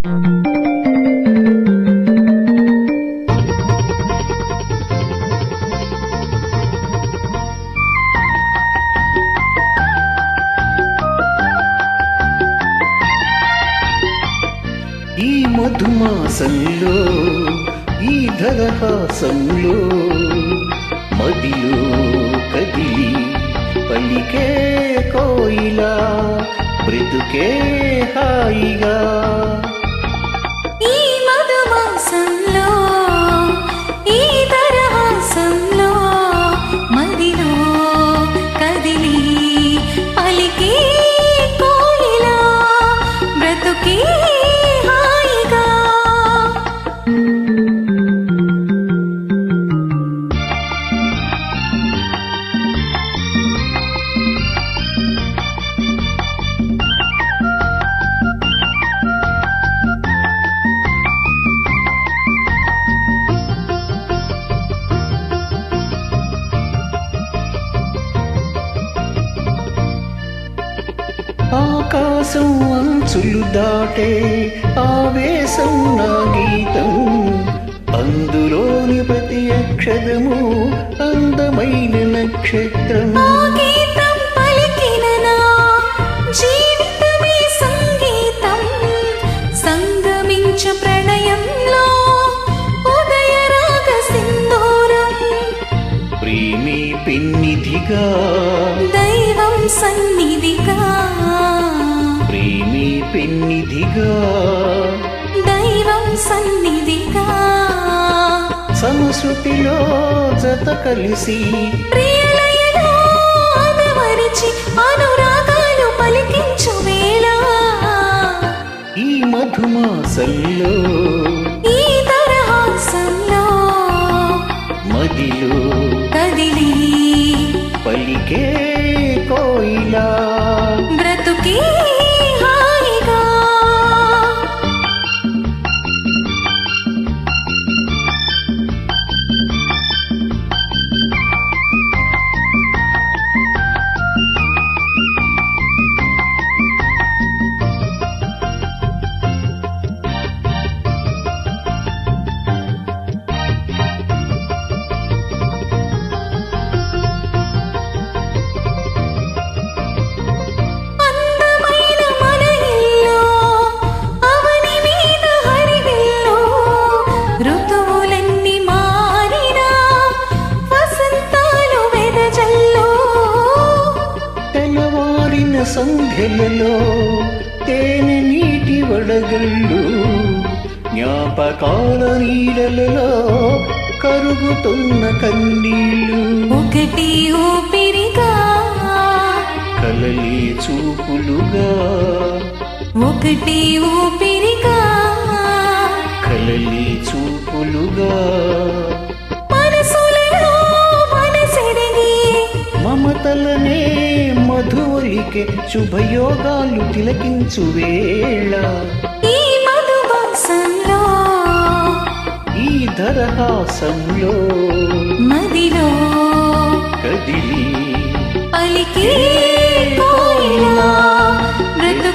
ఈ మధుమాసంలో ఈ ధరహాసంలో మదిలో కదిలి పలికే కోయిలా బ్రతుకే హాయిగా. ఈ మధుమాసంలో ఈ ధరహాసంలో మదిలో కదిలి పలికే కోయిలా బ్రతుకే ఆకాశం అంచులు దాటే ఆవేశం నా గీతం, అందులోని ప్రతి అక్షరము అందమైన నక్షత్రం. గీతం పలికిన నా జీవితమే సంగీతం, సంగమించ ప్రణయంలో ఉదయ రాగ సింధూరం. ప్రేమి పెన్నిధిగా దైవం సన్నిధిగా, ప్రేమి పెన్నిధిగా దైవం సన్నిధిగా, సంస్కృతిలో జత కలిసి ప్రియలయలో ఆదమరిచి అనురాగాలు పలికించు వేళ. ఈ మధుమాసంలో ఈ ధరహాసంలో మదిలో కదిలి పలికే కోయిలా బ్రతుకే హాయిగా. సంధ్యలలో తేనె నీటి వడగళ్ళు, జ్ఞాపకాల నీడలలో కరుగుతున్న కన్నీళ్ళు. ఒకటి ఊపిరిగా కలలి చూపులుగా, ఒకటి ఊపిరిగా కలలి చూపులుగా, మనసులలో మనసెరిగి మమతలనే మధువలికే శుభయోగాలు తిలకించు వేళ. ఈ మధుమాసంలో ఈ ధరహాసంలో మదిలో కదిలి పలికే కోయిలా బ్రతుకే